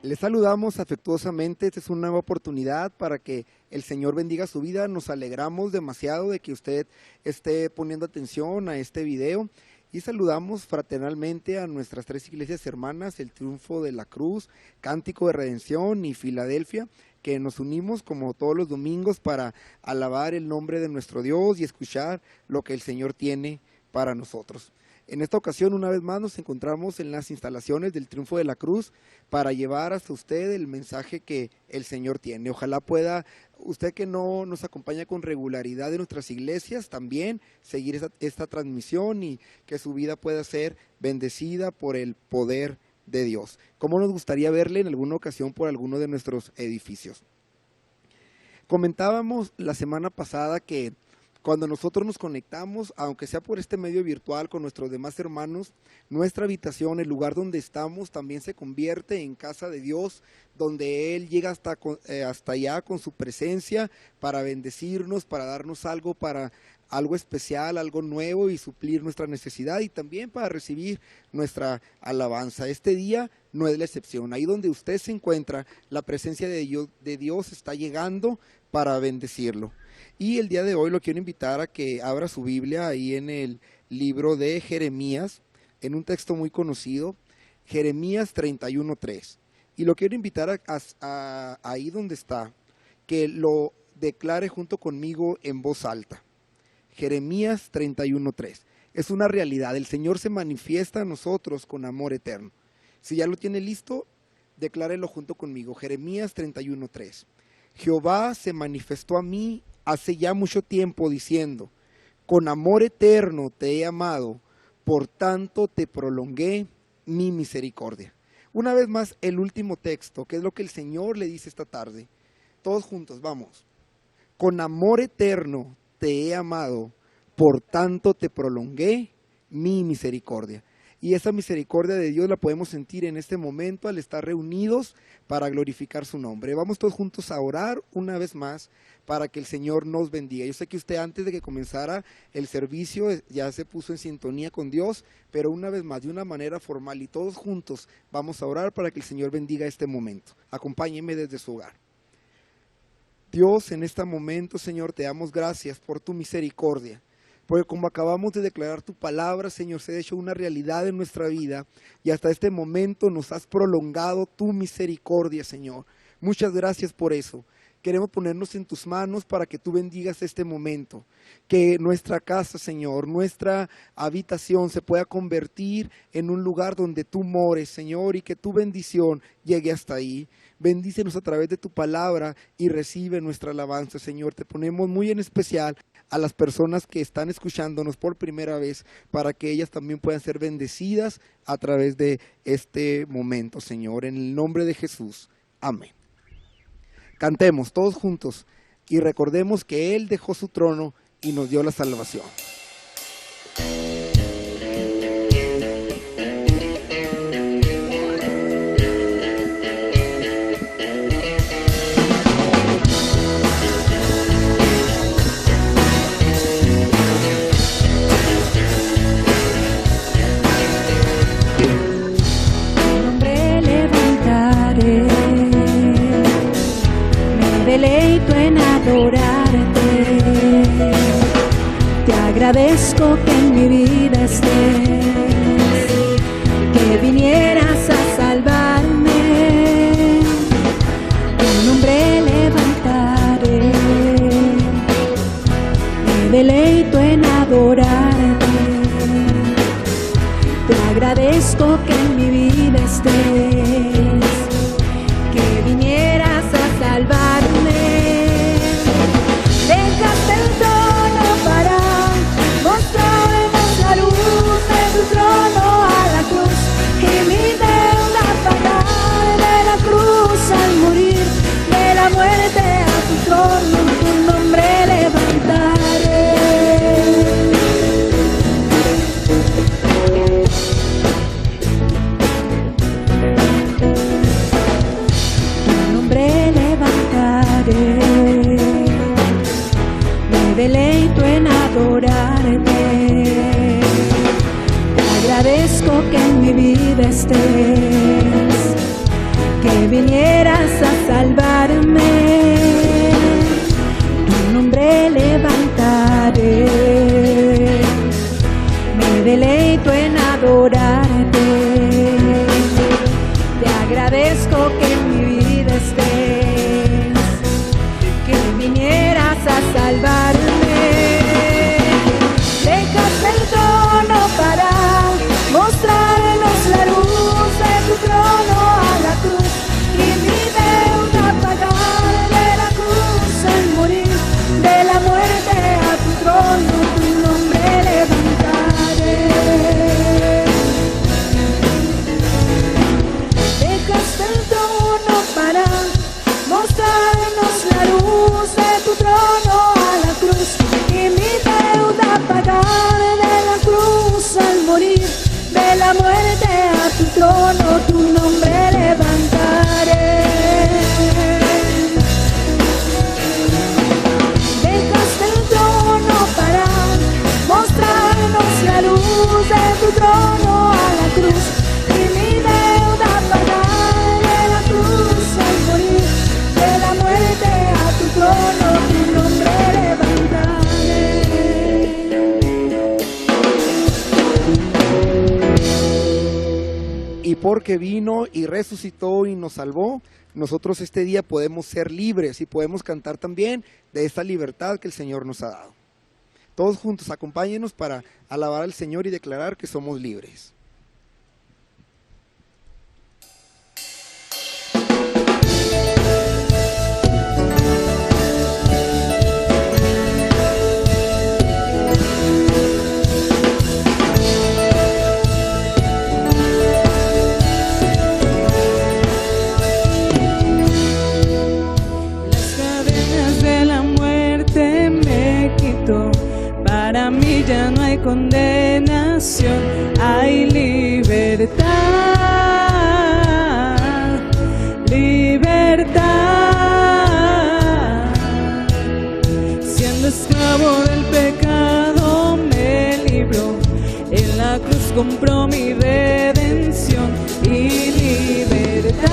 Les saludamos afectuosamente. Esta es una nueva oportunidad para que el Señor bendiga su vida. Nos alegramos demasiado de que usted esté poniendo atención a este video y saludamos fraternalmente a nuestras tres iglesias hermanas, el Triunfo de la Cruz, Cántico de Redención y Filadelfia, que nos unimos como todos los domingos para alabar el nombre de nuestro Dios y escuchar lo que el Señor tiene para nosotros. En esta ocasión, una vez más, nos encontramos en las instalaciones del Triunfo de la Cruz para llevar hasta usted el mensaje que el Señor tiene. Ojalá pueda usted, que no nos acompaña con regularidad en nuestras iglesias, también seguir esta transmisión y que su vida pueda ser bendecida por el poder de Dios. ¿Cómo nos gustaría verle en alguna ocasión por alguno de nuestros edificios? Comentábamos la semana pasada que cuando nosotros nos conectamos, aunque sea por este medio virtual con nuestros demás hermanos, nuestra habitación, el lugar donde estamos, también se convierte en casa de Dios, donde Él llega hasta allá con su presencia para bendecirnos, para darnos algo especial, algo nuevo y suplir nuestra necesidad y también para recibir nuestra alabanza. Este día no es la excepción. Ahí donde usted se encuentra, la presencia de Dios está llegando para bendecirlo. Y el día de hoy lo quiero invitar a que abra su Biblia ahí en el libro de Jeremías, en un texto muy conocido, Jeremías 31:3. Y lo quiero invitar a ahí donde está, que lo declare junto conmigo en voz alta. Jeremías 31:3. Es una realidad. El Señor se manifiesta a nosotros con amor eterno. Si ya lo tiene listo, declárelo junto conmigo. Jeremías 31:3. Jehová se manifestó a mí hace ya mucho tiempo diciendo: con amor eterno te he amado, por tanto te prolongué mi misericordia. Una vez más, el último texto, que es lo que el Señor le dice esta tarde. Todos juntos, vamos. Con amor eterno te he amado, por tanto te prolongué mi misericordia. Y esa misericordia de Dios la podemos sentir en este momento al estar reunidos para glorificar su nombre. Vamos todos juntos a orar una vez más para que el Señor nos bendiga. Yo sé que usted, antes de que comenzara el servicio, ya se puso en sintonía con Dios, pero una vez más, de una manera formal y todos juntos vamos a orar para que el Señor bendiga este momento. Acompáñeme desde su hogar. Dios, en este momento, Señor, te damos gracias por tu misericordia. Porque como acabamos de declarar tu palabra, Señor, se ha hecho una realidad en nuestra vida y hasta este momento nos has prolongado tu misericordia, Señor. Muchas gracias por eso. Queremos ponernos en tus manos para que tú bendigas este momento. Que nuestra casa, Señor, nuestra habitación se pueda convertir en un lugar donde tú mores, Señor, y que tu bendición llegue hasta ahí. Bendícenos a través de tu palabra y recibe nuestra alabanza, Señor. Te ponemos muy en especial a las personas que están escuchándonos por primera vez, para que ellas también puedan ser bendecidas a través de este momento, Señor. En el nombre de Jesús. Amén. Cantemos todos juntos y recordemos que Él dejó su trono y nos dio la salvación. Deleito en adorarte, te agradezco que en mi vida estés, que vinieras a salvarme, tu nombre levantaré, me deleito en adorarte, te agradezco que en mi vida estés, que vinieras a salvarme. Dejaste el trono para mostrarnos la luz de tu trono a la cruz, y mi deuda pagar de la cruz al morir, de la muerte a tu trono, tu nombre levantaré. Tu nombre levantaré. Me deleito en adorarte, te agradezco que en mi vida estés, que que vinieras a salvarme. Tu nombre levantaré, me deleito en adorarte. Te agradezco que en mi vida estés, que vinieras a salvarme. Dejaste el trono para mostrarnos la luz de tu trono a la cruz, y mi deuda pagar de la cruz al morir, de la muerte a tu trono tu nombre levantaré. Dejaste el trono para mostrarnos la luz de tu trono a la cruz, y mi deuda pagar de la cruz al morir, de la muerte a tu trono tu nombre levantaré. Dejaste el trono para mostrarnos la luz de tu trono a la cruz, y mi deuda pagar de la cruz al morir, de la muerte a tu trono tu nombre levantaré. Y porque vino y resucitó y nos salvó, nosotros este día podemos ser libres y podemos cantar también de esta libertad que el Señor nos ha dado. Todos juntos, acompáñenos para alabar al Señor y declarar que somos libres. Para mí ya no hay condenación, hay libertad, libertad. Siendo esclavo del pecado me libró, en la cruz compró mi redención y libertad.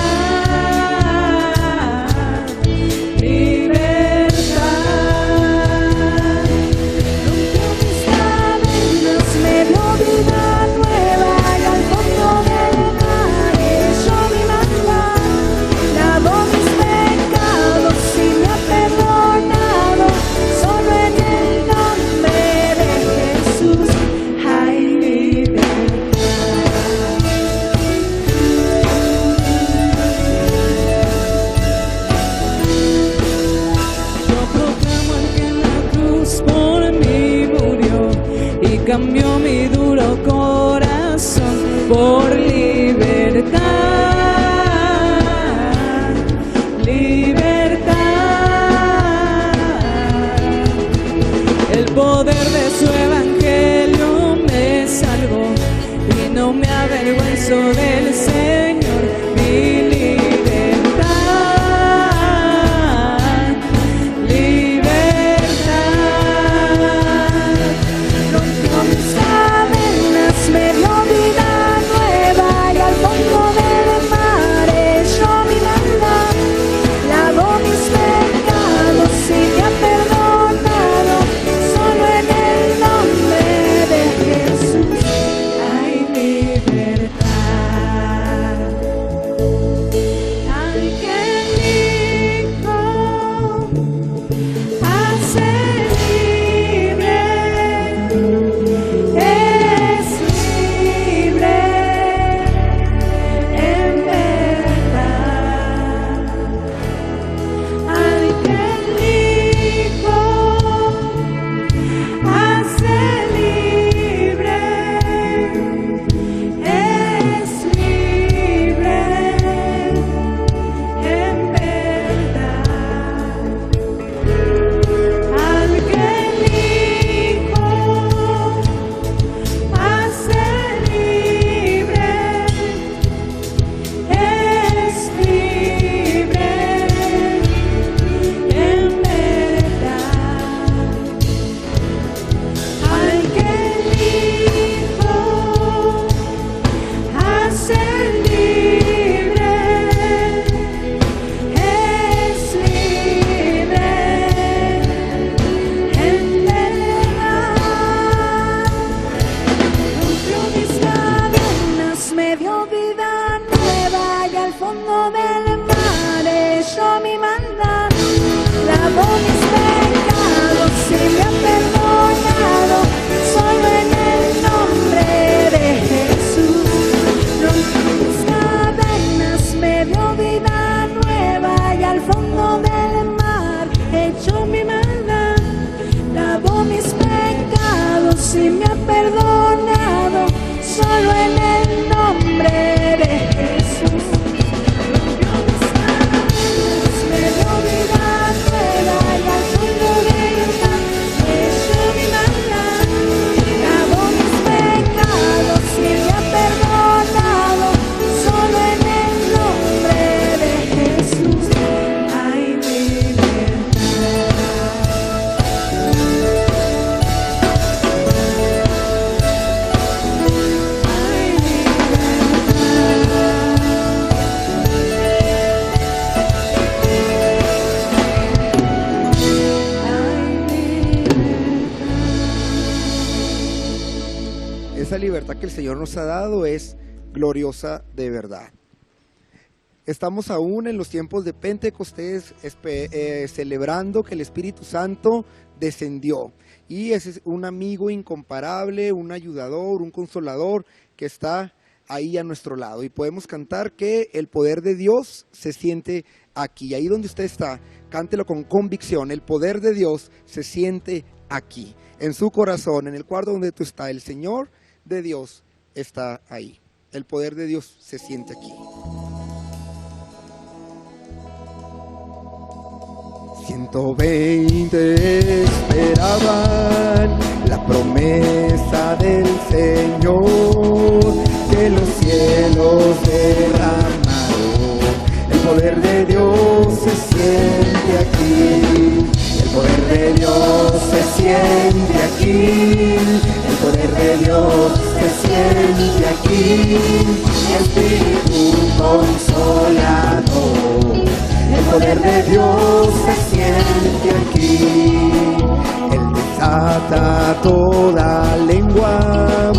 vida nueva y al fondo del mar echó mi maldad. Lavó mis pecados y me ha perdonado, solo en el nombre de Jesús. Rompió mis cadenas, me dio vida nueva y al fondo del mar echó mi maldad. Lavó mis pecados y me ha perdonado, solo en el nombre de Jesús. Rompió mis cadenas, me dio vida nueva y al fondo del mar echó mi maldad. Lavó mis pecados y me ha perdonado, solo en el nombre de Jesús hay libertad. Esa libertad que el Señor nos ha dado es gloriosa de verdad. Estamos aún en los tiempos de Pentecostés, celebrando que el Espíritu Santo descendió. Y ese es un amigo incomparable, un ayudador, un consolador que está ahí a nuestro lado. Y podemos cantar que el poder de Dios se siente aquí. Ahí donde usted está, cántelo con convicción. El poder de Dios se siente aquí, en su corazón, en el cuarto donde tú estás. El Señor de Dios está ahí. El poder de Dios se siente aquí. 120 esperaban la promesa del Señor, que los cielos derramaron. El poder de Dios se siente aquí. El poder de Dios se siente aquí. El poder de Dios se siente aquí. Espíritu consolador. El poder de Dios se siente aquí. Él desata toda lengua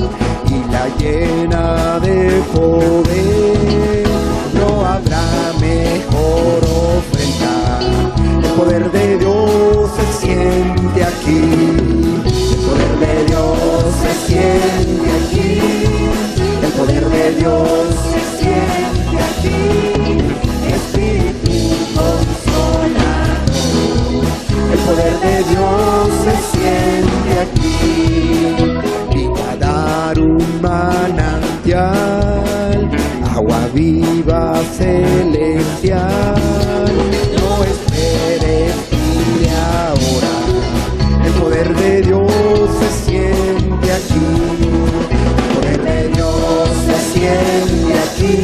y la llena de poder. No habrá mejor ofrenda. El poder de Dios se siente aquí. El poder de Dios se siente aquí. El poder de Dios se siente aquí. Espíritu consolador. El poder de Dios se siente aquí. Y a dar un manantial, agua viva celestial. No esperes, pide ahora. El poder de Dios se siente aquí. El poder de Dios se siente aquí.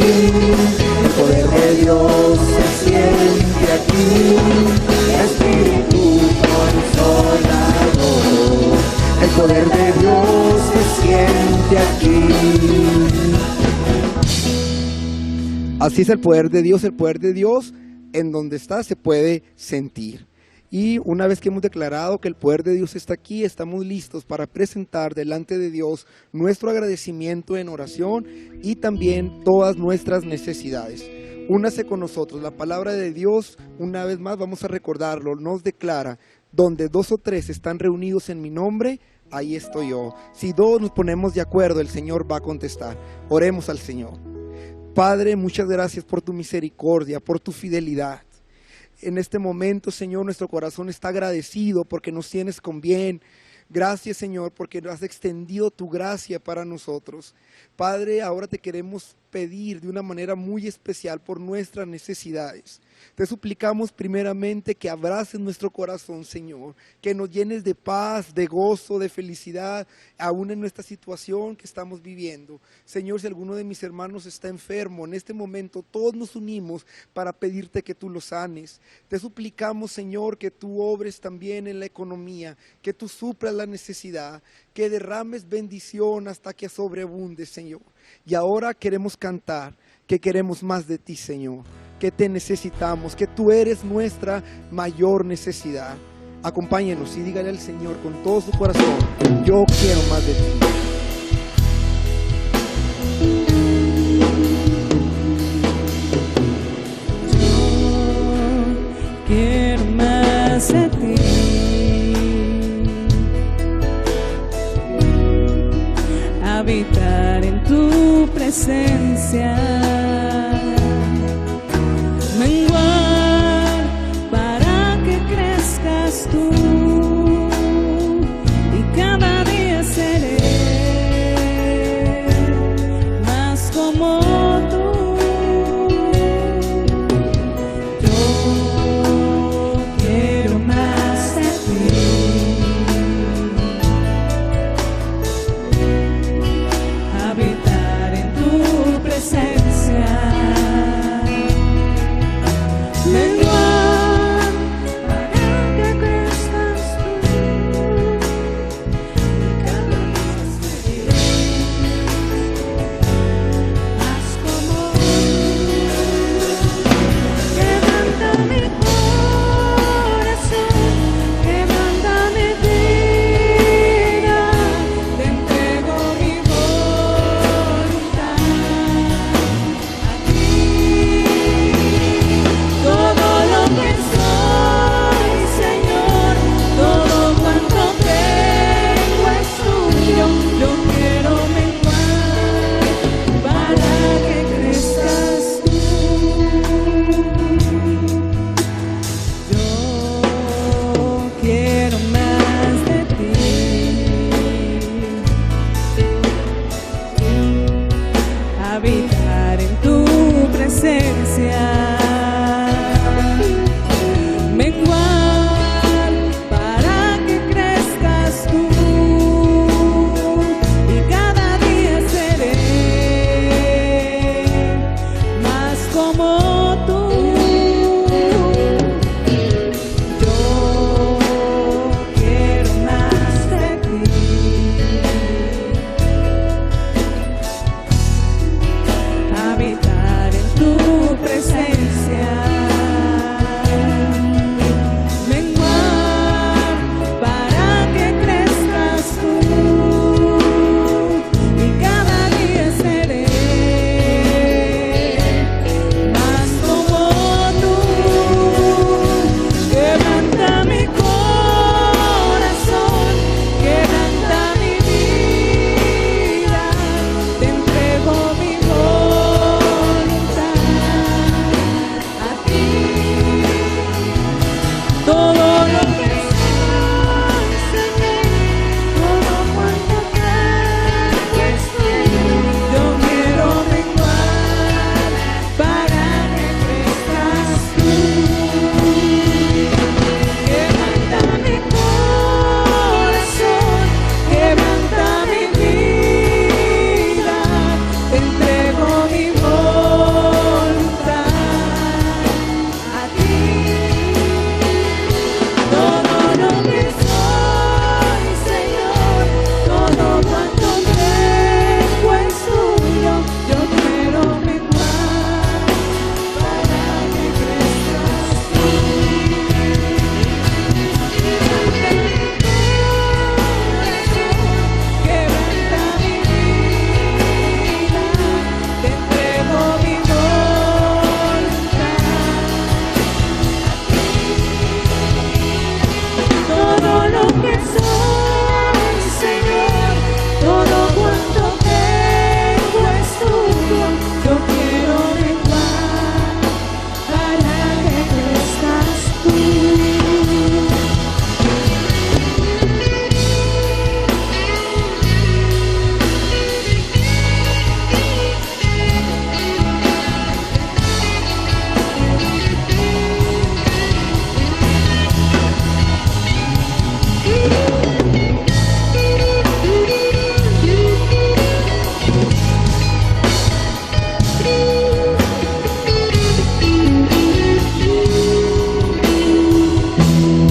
El poder de Dios se siente aquí. Espíritu consolador. El poder de Dios se siente aquí. Así es el poder de Dios. El poder de Dios en donde está se puede sentir. Y una vez que hemos declarado que el poder de Dios está aquí, estamos listos para presentar delante de Dios nuestro agradecimiento en oración y también todas nuestras necesidades. Únase con nosotros. La palabra de Dios, una vez más vamos a recordarlo, nos declara: donde 2 o 3 están reunidos en mi nombre, ahí estoy yo. Si 2 nos ponemos de acuerdo, el Señor va a contestar. Oremos al Señor. Padre, muchas gracias por tu misericordia, por tu fidelidad. En este momento, Señor, nuestro corazón está agradecido porque nos tienes con bien. Gracias, Señor, porque has extendido tu gracia para nosotros. Padre, ahora te queremos pedir de una manera muy especial por nuestras necesidades. Te suplicamos primeramente que abraces nuestro corazón, Señor, que nos llenes de paz, de gozo, de felicidad, aún en nuestra situación que estamos viviendo. Señor, si alguno de mis hermanos está enfermo, en este momento todos nos unimos para pedirte que tú lo sanes. Te suplicamos, Señor, que tú obres también en la economía, que tú suplas la necesidad, que derrames bendición hasta que sobreabunde, Señor. Y ahora queremos cantar que queremos más de ti, Señor, que te necesitamos, que tú eres nuestra mayor necesidad. Acompáñenos y dígale al Señor con todo su corazón: yo quiero más de ti. presencia. Menguar para que crezcas tú, y cada día seré más como tú. Yo quiero más de ti, habitar en tu presencia. Menguar para que crezcas tú, y cada día seré más como tú. Quebranta mi corazón, quebranta mi vida, te entrego mi voluntad a ti. Todo lo que soy, Señor, todo cuanto tengo es tuyo. Yo quiero menguar para que crezcas tú. Quebranta mi corazón, quebranta mi vida, te entrego mi voluntad a ti. Todo lo que soy, Señor, todo cuanto tengo es tuyo. Yo quiero menguar para que crezcas tú. Quebranta mi vida, te entrego mi voluntad. Todo lo que soy,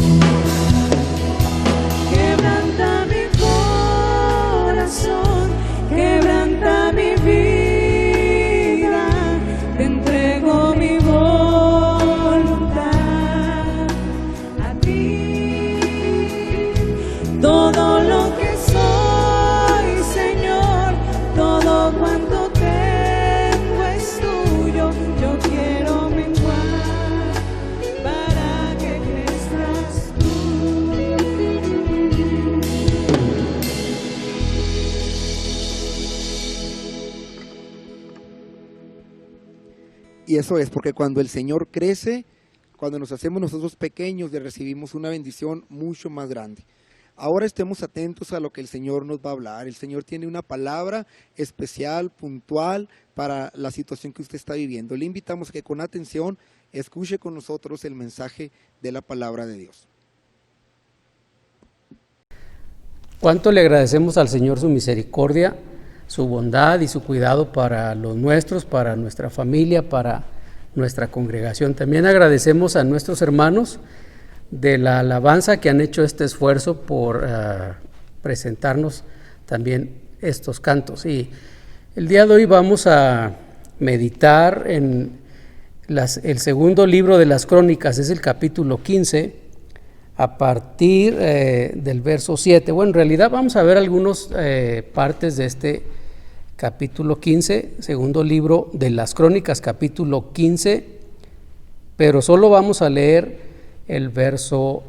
Señor, todo cuanto tengo es tuyo. Yo quiero menguar para que crezcas tú. Quebranta mi corazón, quebranta mi vida, te entrego mi voluntad a ti. Todo lo que soy, Señor, todo cuanto tengo es tuyo. Yo quiero menguar para que crezcas tú. Y eso es porque cuando el Señor crece, cuando nos hacemos nosotros pequeños, le recibimos una bendición mucho más grande. Ahora estemos atentos a lo que el Señor nos va a hablar. El Señor tiene una palabra especial, puntual, para la situación que usted está viviendo. Le invitamos a que con atención escuche con nosotros el mensaje de la palabra de Dios. Cuánto le agradecemos al Señor su misericordia, su bondad y su cuidado para los nuestros, para nuestra familia, para nuestra congregación. También agradecemos a nuestros hermanos de la alabanza que han hecho este esfuerzo por presentarnos también estos cantos. Y el día de hoy vamos a meditar en el segundo libro de las Crónicas, es el capítulo 15, a partir del verso 7. Bueno, en realidad vamos a ver algunas partes de este capítulo 15, segundo libro de las Crónicas, capítulo 15, pero solo vamos a leer el verso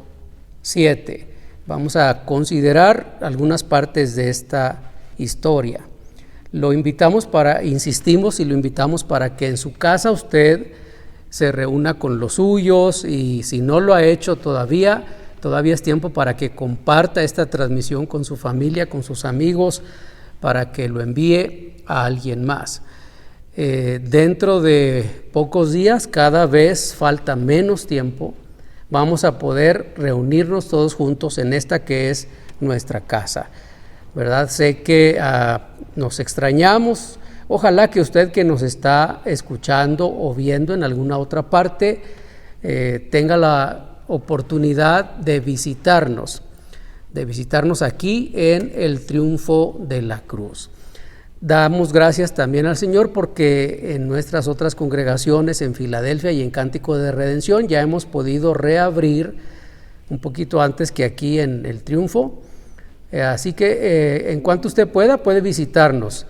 7. Vamos a considerar algunas partes de esta historia. Insistimos y lo invitamos para que en su casa usted se reúna con los suyos, y si no lo ha hecho todavía es tiempo para que comparta esta transmisión con su familia, con sus amigos, para que lo envíe a alguien más. Dentro de pocos días, cada vez falta menos tiempo, vamos a poder reunirnos todos juntos en esta que es nuestra casa, ¿verdad? Sé que nos extrañamos. Ojalá que usted que nos está escuchando o viendo en alguna otra parte tenga la oportunidad de visitarnos aquí en el Triunfo de la Cruz. Damos gracias también al Señor porque en nuestras otras congregaciones en Filadelfia y en Cántico de Redención ya hemos podido reabrir un poquito antes que aquí en el Triunfo. Así que en cuanto usted pueda, puede visitarnos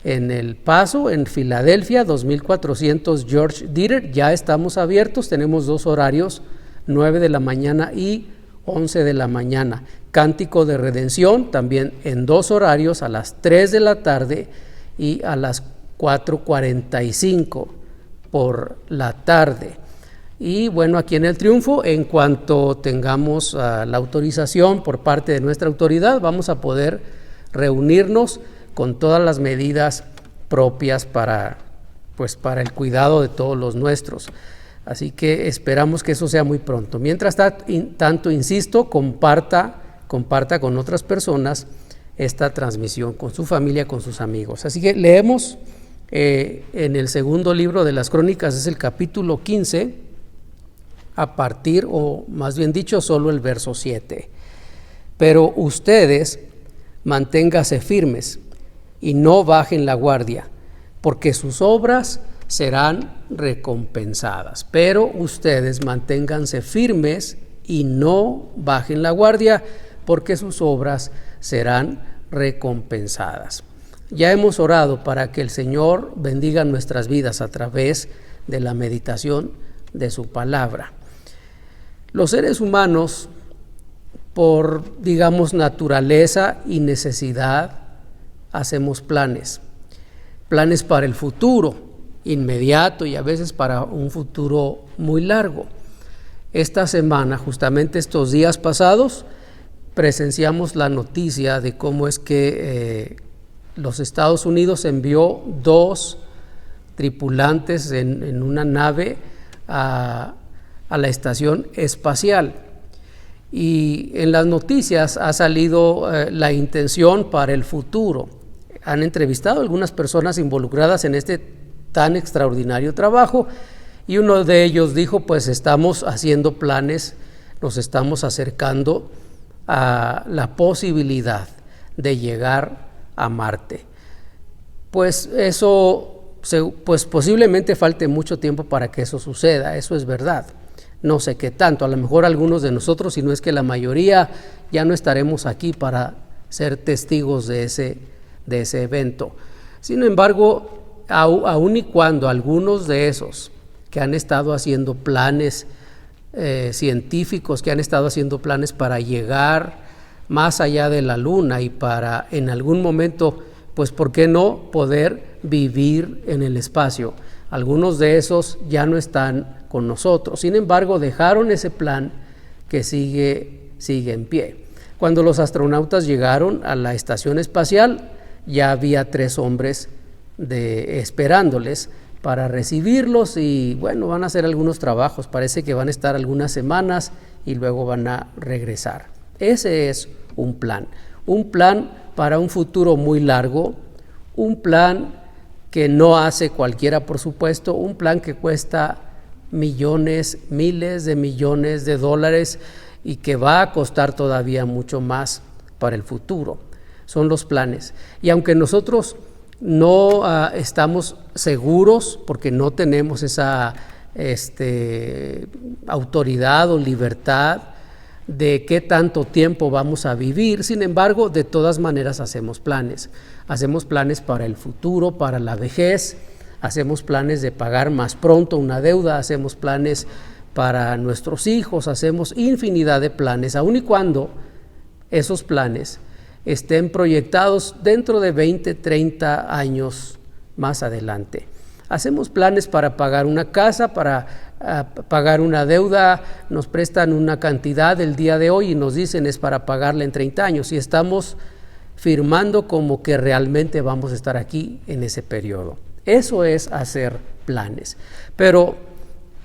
en El Paso, en Filadelfia, 2400 George Dieter. Ya estamos abiertos, tenemos 2 horarios, 9 de la mañana y 11 de la mañana. Cántico de Redención también en 2 horarios, a las 3 de la tarde y a las 4:45 por la tarde. Y bueno, aquí en el Triunfo, en cuanto tengamos la autorización por parte de nuestra autoridad, vamos a poder reunirnos con todas las medidas propias para el cuidado de todos los nuestros. Así que esperamos que eso sea muy pronto. Mientras tanto, insisto, comparta con otras personas esta transmisión, con su familia, con sus amigos. Así que leemos en el segundo libro de las Crónicas, es el capítulo 15, a partir, o más bien dicho, solo el verso 7. Pero ustedes manténganse firmes y no bajen la guardia, porque sus obras serán recompensadas. Pero ustedes manténganse firmes y no bajen la guardia, porque sus obras serán recompensadas. Ya hemos orado para que el Señor bendiga nuestras vidas a través de la meditación de su palabra. Los seres humanos, por, digamos, naturaleza y necesidad, hacemos planes para el futuro inmediato y a veces para un futuro muy largo. Esta semana, justamente estos días pasados, presenciamos la noticia de cómo es que los Estados Unidos envió 2 tripulantes en una nave a la estación espacial. Y en las noticias ha salido la intención para el futuro. Han entrevistado a algunas personas involucradas en este tan extraordinario trabajo y uno de ellos dijo, pues estamos haciendo planes, nos estamos acercando a la posibilidad de llegar a Marte. Pues eso, pues posiblemente falte mucho tiempo para que eso suceda, eso es verdad. No sé qué tanto, a lo mejor algunos de nosotros, si no es que la mayoría, ya no estaremos aquí para ser testigos de ese evento. Sin embargo, aun y cuando algunos de esos que han estado haciendo planes científicos, que han estado haciendo planes para llegar más allá de la luna y para en algún momento, pues ¿por qué no poder vivir en el espacio? Algunos de esos ya no están con nosotros. Sin embargo, dejaron ese plan que sigue en pie. Cuando los astronautas llegaron a la estación espacial, ya había 3 hombres esperándoles para recibirlos y bueno, van a hacer algunos trabajos. Parece que van a estar algunas semanas y luego van a regresar. Ese es un plan para un futuro muy largo, un plan que no hace cualquiera, por supuesto, un plan que cuesta millones, miles de millones de dólares y que va a costar todavía mucho más para el futuro. Son los planes. Y aunque nosotros no estamos seguros porque no tenemos esa autoridad o libertad de qué tanto tiempo vamos a vivir, sin embargo, de todas maneras hacemos planes. Hacemos planes para el futuro, para la vejez, hacemos planes de pagar más pronto una deuda, hacemos planes para nuestros hijos, hacemos infinidad de planes, aun y cuando esos planes estén proyectados dentro de 20, 30 años más adelante. Hacemos planes para pagar una casa, para pagar una deuda, nos prestan una cantidad el día de hoy y nos dicen es para pagarla en 30 años y estamos firmando como que realmente vamos a estar aquí en ese periodo. Eso es hacer planes. Pero,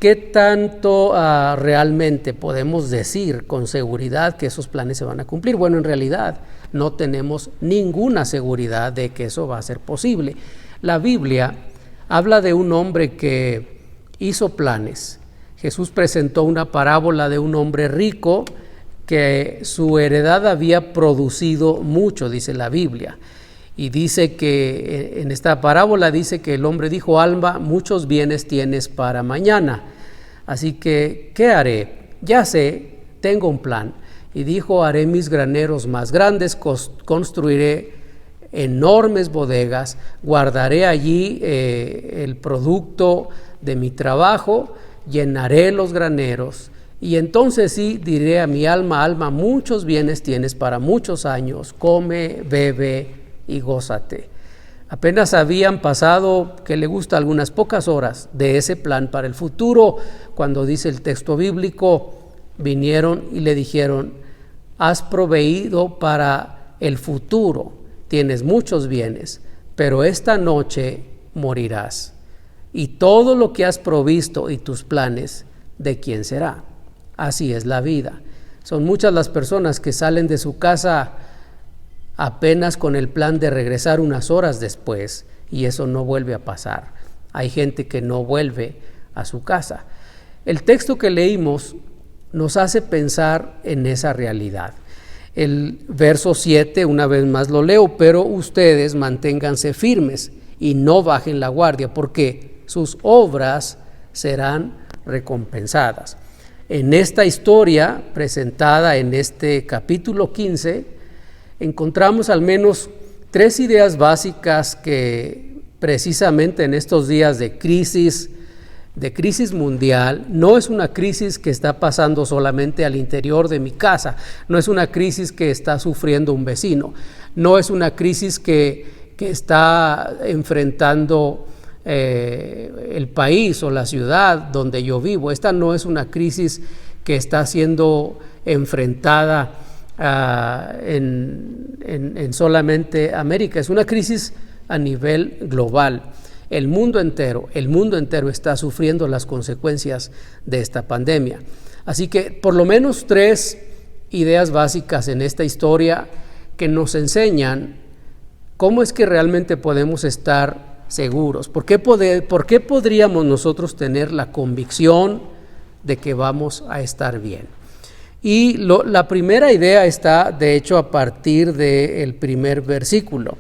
¿qué tanto realmente podemos decir con seguridad que esos planes se van a cumplir? Bueno, en realidad no tenemos ninguna seguridad de que eso va a ser posible. La Biblia habla de un hombre que hizo planes. Jesús presentó una parábola de un hombre rico que su heredad había producido mucho, dice la Biblia. Y dice que en esta parábola dice que el hombre dijo: alma, muchos bienes tienes para mañana. Así que, ¿qué haré? Ya sé, tengo un plan. Y dijo: haré mis graneros más grandes, construiré enormes bodegas, guardaré allí el producto de mi trabajo, llenaré los graneros, y entonces sí diré a mi alma: alma, muchos bienes tienes para muchos años, come, bebe y gózate. Apenas habían pasado, que le gusta, algunas pocas horas de ese plan para el futuro, cuando dice el texto bíblico, vinieron y le dijeron: has proveído para el futuro, tienes muchos bienes, pero esta noche morirás. Y todo lo que has provisto y tus planes, ¿de quién será? Así es la vida. Son muchas las personas que salen de su casa apenas con el plan de regresar unas horas después, y eso no vuelve a pasar. Hay gente que no vuelve a su casa. El texto que leímos nos hace pensar en esa realidad. El verso 7, una vez más lo leo: pero ustedes manténganse firmes y no bajen la guardia, porque sus obras serán recompensadas. En esta historia presentada en este capítulo 15, encontramos al menos 3 ideas básicas que precisamente en estos días de crisis mundial, no es una crisis que está pasando solamente al interior de mi casa, no es una crisis que está sufriendo un vecino, no es una crisis que está enfrentando el país o la ciudad donde yo vivo. Esta no es una crisis que está siendo enfrentada en solamente América, es una crisis a nivel global. El mundo entero está sufriendo las consecuencias de esta pandemia. Así que por lo menos 3 ideas básicas en esta historia que nos enseñan cómo es que realmente podemos estar seguros. ¿Por qué podríamos nosotros tener la convicción de que vamos a estar bien? Y la primera idea está, de hecho, a partir del primer versículo.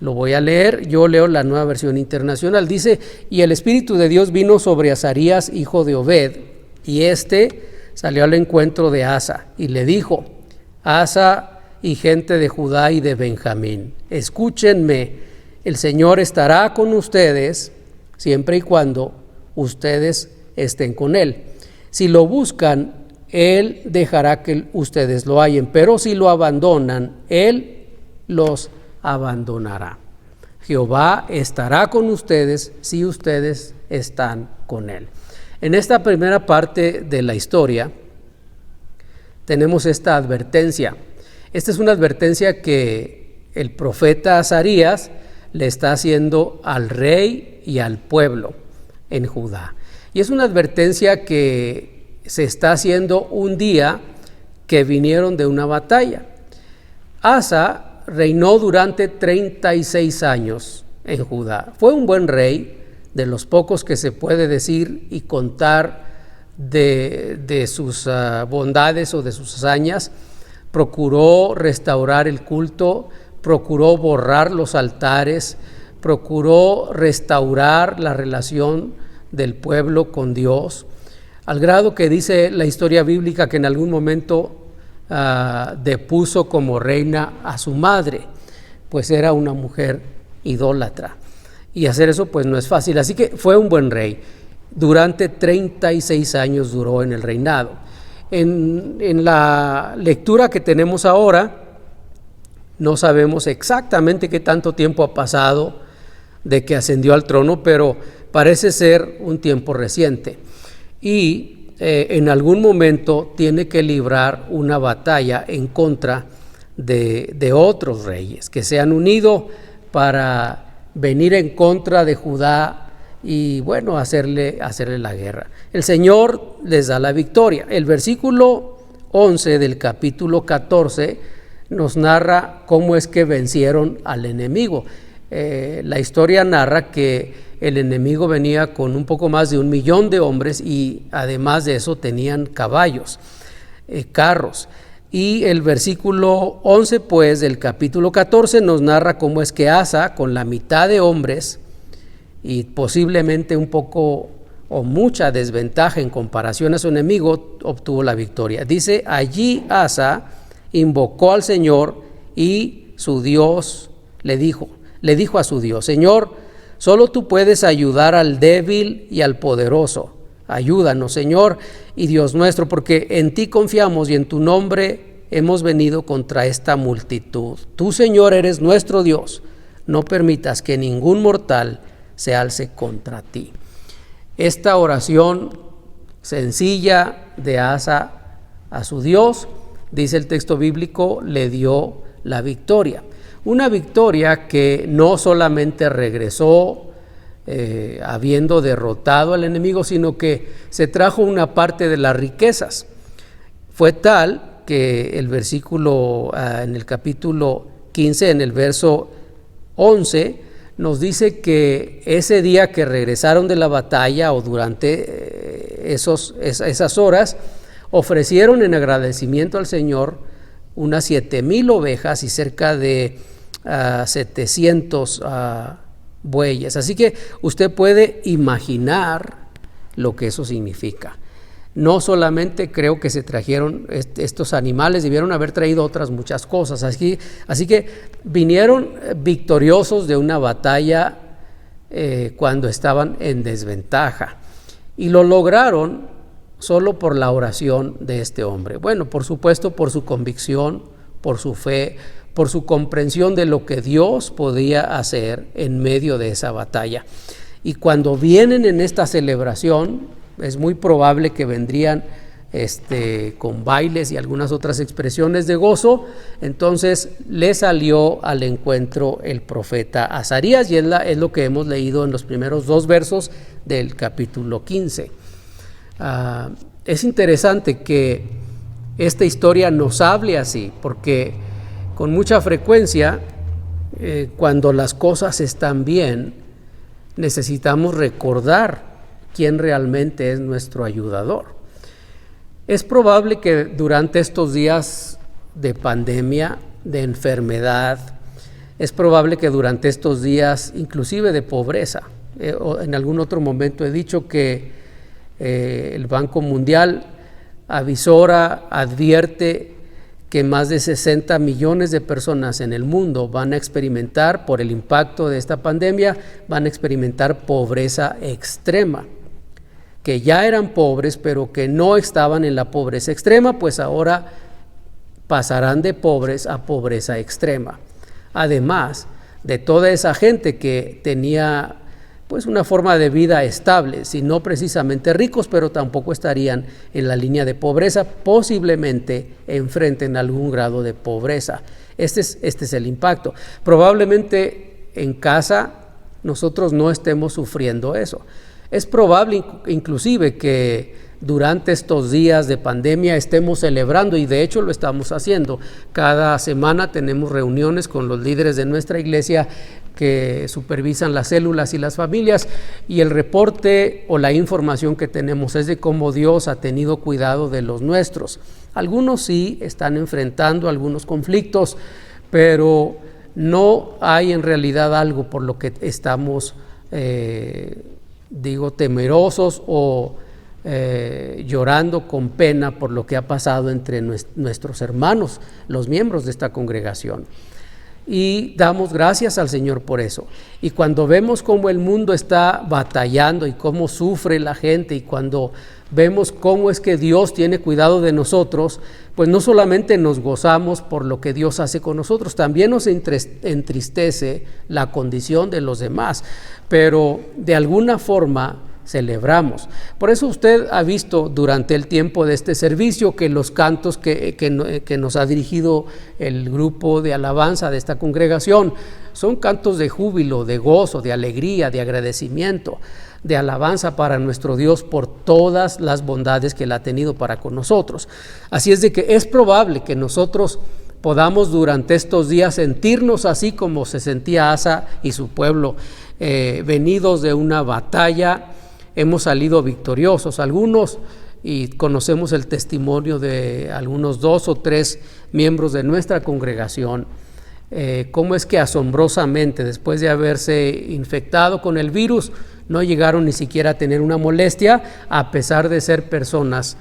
Lo voy a leer, yo leo la Nueva Versión Internacional. Dice: y el Espíritu de Dios vino sobre Azarías, hijo de Obed, y salió al encuentro de Asa, y le dijo: Asa y gente de Judá y de Benjamín, escúchenme, el Señor estará con ustedes siempre y cuando ustedes estén con Él. Si lo buscan, Él dejará que ustedes lo hallen, pero si lo abandonan, Él los abandonará. Jehová estará con ustedes si ustedes están con Él. En esta primera parte de la historia tenemos esta advertencia. Esta es una advertencia que el profeta Azarías le está haciendo al rey y al pueblo en Judá. Y es una advertencia que se está haciendo un día que vinieron de una batalla. Asa reinó durante 36 años en Judá. Fue un buen rey, de los pocos que se puede decir y contar de sus bondades o de sus hazañas. Procuró restaurar el culto, procuró borrar los altares, procuró restaurar la relación del pueblo con Dios, al grado que dice la historia bíblica que en algún momento depuso como reina a su madre, pues era una mujer idólatra, y hacer eso pues no es fácil. Así que fue un buen rey. Durante 36 años duró en el reinado. En la lectura que tenemos ahora no sabemos exactamente qué tanto tiempo ha pasado de que ascendió al trono, pero parece ser un tiempo reciente. Y en algún momento tiene que librar una batalla en contra de otros reyes que se han unido para venir en contra de Judá y bueno, hacerle la guerra. El Señor les da la victoria. El versículo 11 del capítulo 14 nos narra cómo es que vencieron al enemigo. La historia narra que el enemigo venía con un poco más de 1,000,000 de hombres y además de eso tenían caballos, carros. Y el versículo 11 pues del capítulo 14 nos narra cómo es que Asa, con la mitad de hombres y posiblemente un poco o mucha desventaja en comparación a su enemigo, obtuvo la victoria. Dice, allí Asa invocó al Señor y su Dios le dijo a su Dios, Señor, solo tú puedes ayudar al débil y al poderoso. Ayúdanos, Señor y Dios nuestro, porque en ti confiamos y en tu nombre hemos venido contra esta multitud. Tú, Señor, eres nuestro Dios. No permitas que ningún mortal se alce contra ti. Esta oración sencilla de Asa a su Dios, dice el texto bíblico, le dio la victoria. Una victoria que no solamente regresó habiendo derrotado al enemigo, sino que se trajo una parte de las riquezas. Fue tal que el versículo en el capítulo 15, en el verso 11, nos dice que ese día que regresaron de la batalla o durante esas horas, ofrecieron en agradecimiento al Señor unas 7,000 ovejas y cerca de 700 bueyes. Así que usted puede imaginar lo que eso significa. No solamente creo que se trajeron estos animales, debieron haber traído otras muchas cosas. Así que vinieron victoriosos de una batalla cuando estaban en desventaja. Y lo lograron solo por la oración de este hombre. Bueno, por supuesto, por su convicción, por su fe, por su comprensión de lo que Dios podía hacer en medio de esa batalla. Y cuando vienen en esta celebración, es muy probable que vendrían con bailes y algunas otras expresiones de gozo. Entonces le salió al encuentro el profeta Azarías, y es lo que hemos leído en los primeros 2 versos del capítulo 15. Es interesante que esta historia nos hable así, porque con mucha frecuencia, cuando las cosas están bien, necesitamos recordar quién realmente es nuestro ayudador. Es probable que durante estos días de pandemia, de enfermedad, es probable que durante estos días inclusive de pobreza, en algún otro momento he dicho que el Banco Mundial advierte que más de 60 millones de personas en el mundo van a experimentar, por el impacto de esta pandemia, van a experimentar pobreza extrema, que ya eran pobres, pero que no estaban en la pobreza extrema, pues ahora pasarán de pobres a pobreza extrema. Además de toda esa gente que tenía pues una forma de vida estable, si no precisamente ricos, pero tampoco estarían en la línea de pobreza, posiblemente enfrenten algún grado de pobreza. Este es el impacto. Probablemente en casa nosotros no estemos sufriendo eso. Es probable inclusive que durante estos días de pandemia estemos celebrando, y de hecho lo estamos haciendo. Cada semana tenemos reuniones con los líderes de nuestra iglesia que supervisan las células y las familias, y el reporte o la información que tenemos es de cómo Dios ha tenido cuidado de los nuestros. Algunos sí están enfrentando algunos conflictos, pero no hay en realidad algo por lo que estamos temerosos o llorando con pena por lo que ha pasado entre nuestros hermanos, los miembros de esta congregación. Y damos gracias al Señor por eso. Y cuando vemos cómo el mundo está batallando y cómo sufre la gente, y cuando vemos cómo es que Dios tiene cuidado de nosotros, pues no solamente nos gozamos por lo que Dios hace con nosotros, también nos entristece la condición de los demás, pero de alguna forma celebramos. Por eso usted ha visto durante el tiempo de este servicio que los cantos que nos ha dirigido el grupo de alabanza de esta congregación son cantos de júbilo, de gozo, de alegría, de agradecimiento, de alabanza para nuestro Dios por todas las bondades que Él ha tenido para con nosotros. Así es de que es probable que nosotros podamos durante estos días sentirnos así como se sentía Asa y su pueblo, venidos de una batalla, hemos salido victoriosos. Algunos, y conocemos el testimonio de algunos 2 o 3 miembros de nuestra congregación, cómo es que asombrosamente, después de haberse infectado con el virus, no llegaron ni siquiera a tener una molestia, a pesar de ser personas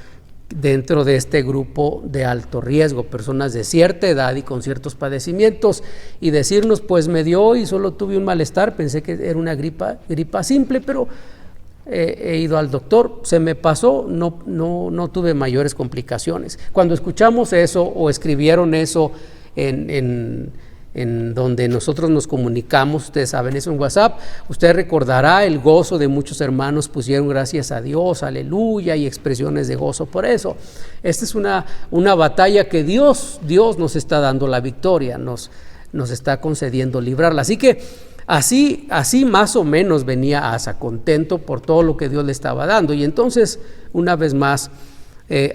dentro de este grupo de alto riesgo, personas de cierta edad y con ciertos padecimientos, y decirnos, pues me dio y solo tuve un malestar, pensé que era una gripa simple, pero he ido al doctor, se me pasó, no tuve mayores complicaciones. Cuando escuchamos eso o escribieron eso en donde nosotros nos comunicamos, ustedes saben eso en WhatsApp, usted recordará el gozo de muchos hermanos, pusieron gracias a Dios, aleluya, y expresiones de gozo por eso. Esta es una batalla que Dios nos está dando la victoria, nos está concediendo librarla. Así que así más o menos venía Asa, contento por todo lo que Dios le estaba dando. Y entonces, una vez más,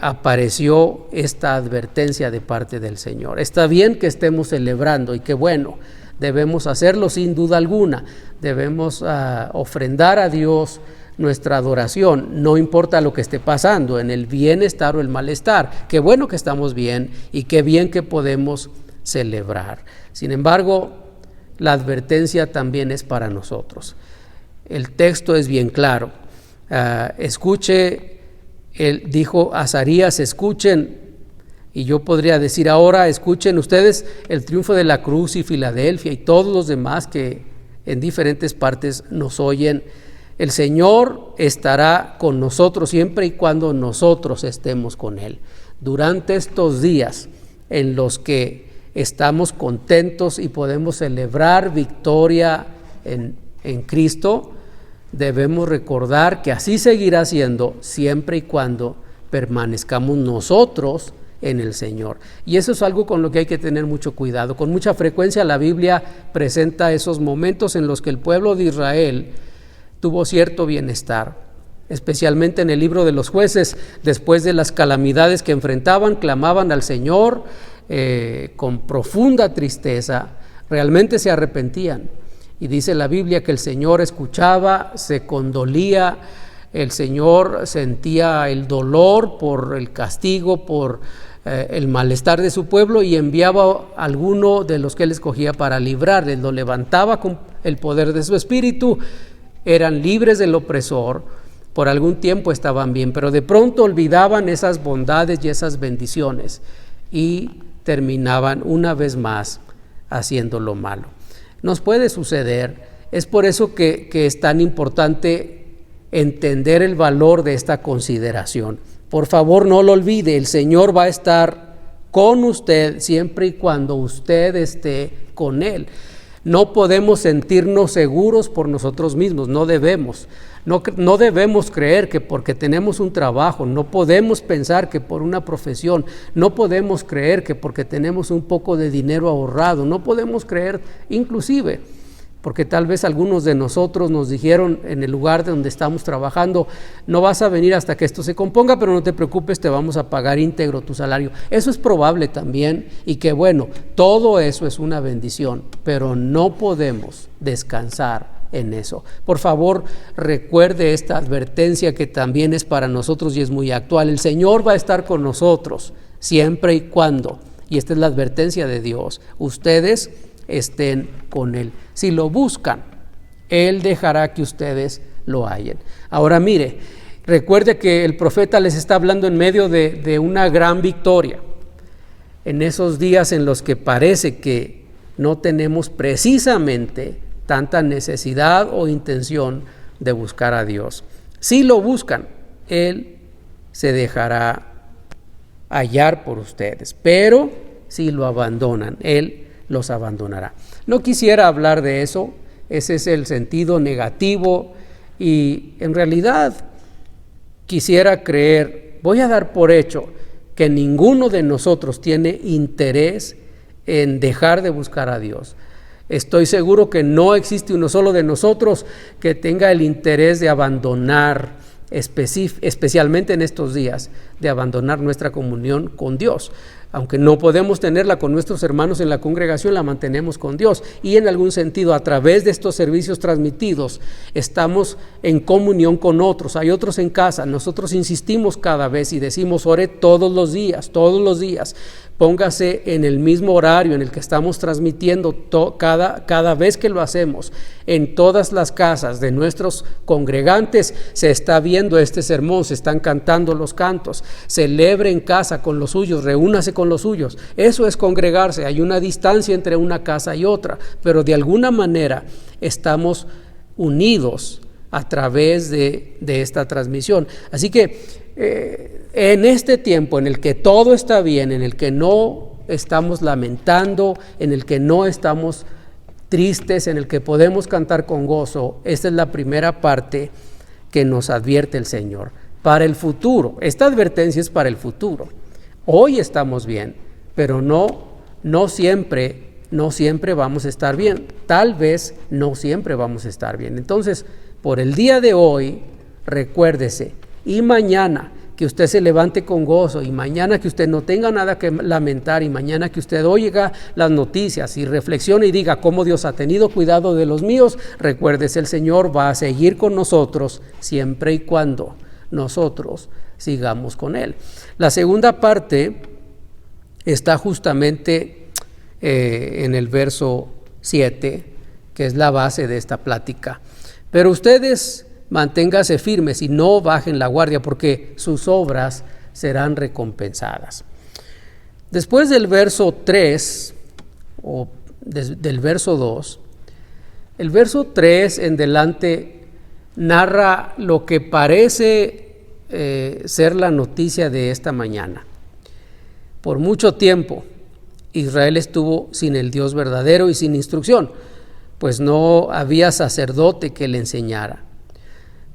apareció esta advertencia de parte del Señor. Está bien que estemos celebrando y qué bueno, debemos hacerlo sin duda alguna, debemos ofrendar a Dios nuestra adoración, no importa lo que esté pasando, en el bienestar o el malestar. Qué bueno que estamos bien y qué bien que podemos celebrar. Sin embargo, la advertencia también es para nosotros. El texto es bien claro. Él dijo a Azarías, escuchen, y yo podría decir ahora, escuchen ustedes el triunfo de la cruz y Filadelfia y todos los demás que en diferentes partes nos oyen. El Señor estará con nosotros siempre y cuando nosotros estemos con Él. Durante estos días en los que estamos contentos y podemos celebrar victoria en Cristo, debemos recordar que así seguirá siendo siempre y cuando permanezcamos nosotros en el Señor. Y eso es algo con lo que hay que tener mucho cuidado. Con mucha frecuencia la Biblia presenta esos momentos en los que el pueblo de Israel tuvo cierto bienestar, especialmente en el libro de los Jueces. Después de las calamidades que enfrentaban, clamaban al Señor con profunda tristeza, realmente se arrepentían. Y dice la Biblia que el Señor escuchaba, se condolía, el Señor sentía el dolor por el castigo, por el malestar de su pueblo, y enviaba a alguno de los que Él escogía para librarles, lo levantaba con el poder de su espíritu, eran libres del opresor, por algún tiempo estaban bien, pero de pronto olvidaban esas bondades y esas bendiciones y terminaban una vez más haciendo lo malo. Nos puede suceder, es por eso que es tan importante entender el valor de esta consideración. Por favor, no lo olvide, el Señor va a estar con usted siempre y cuando usted esté con Él. No podemos sentirnos seguros por nosotros mismos, no debemos. No debemos creer que porque tenemos un trabajo, no podemos pensar que por una profesión, no podemos creer que porque tenemos un poco de dinero ahorrado, no podemos creer inclusive, porque tal vez algunos de nosotros nos dijeron en el lugar donde estamos trabajando, no vas a venir hasta que esto se componga, pero no te preocupes, te vamos a pagar íntegro tu salario. Eso es probable también, y que bueno, todo eso es una bendición, pero no podemos descansar en eso. Por favor, recuerde esta advertencia que también es para nosotros y es muy actual. El Señor va a estar con nosotros siempre y cuando, y esta es la advertencia de Dios, ustedes estén con Él. Si lo buscan, Él dejará que ustedes lo hallen. Ahora mire, recuerde que el profeta les está hablando en medio de una gran victoria, en esos días en los que parece que no tenemos precisamente tanta necesidad o intención de buscar a Dios. Si lo buscan, Él se dejará hallar por ustedes, pero si lo abandonan, Él los abandonará. No quisiera hablar de eso, ese es el sentido negativo, y en realidad quisiera creer, voy a dar por hecho que ninguno de nosotros tiene interés en dejar de buscar a Dios. Estoy seguro que no existe uno solo de nosotros que tenga el interés de abandonar, especialmente en estos días, de abandonar nuestra comunión con Dios. Aunque no podemos tenerla con nuestros hermanos en la congregación, la mantenemos con Dios. Y en algún sentido, a través de estos servicios transmitidos, estamos en comunión con otros. Hay otros en casa. Nosotros insistimos cada vez y decimos, ore todos los días. Póngase en el mismo horario en el que estamos transmitiendo cada vez que lo hacemos. En todas las casas de nuestros congregantes se está viendo este sermón, se están cantando los cantos. Celebre en casa con los suyos, reúnase con los suyos. Eso es congregarse. Hay una distancia entre una casa y otra, pero de alguna manera estamos unidos a través de esta transmisión. Así que en este tiempo en el que todo está bien, en el que no estamos lamentando, en el que no estamos tristes, en el que podemos cantar con gozo, esta es la primera parte que nos advierte el Señor. Para el futuro, esta advertencia es para el futuro. Hoy estamos bien, pero no siempre vamos a estar bien. Tal vez no siempre vamos a estar bien. Entonces, por el día de hoy, recuérdese, y mañana que usted se levante con gozo, y mañana que usted no tenga nada que lamentar, y mañana que usted oiga las noticias y reflexione y diga cómo Dios ha tenido cuidado de los míos, recuérdese, el Señor va a seguir con nosotros siempre y cuando nosotros sigamos con Él. La segunda parte está justamente en el verso 7, que es la base de esta plática. Pero ustedes manténganse firmes y no bajen la guardia, porque sus obras serán recompensadas. Después del verso 3, o del verso 2, el verso 3 en delante narra lo que parece ser la noticia de esta mañana. Por mucho tiempo Israel estuvo sin el Dios verdadero y sin instrucción, pues no había sacerdote que le enseñara.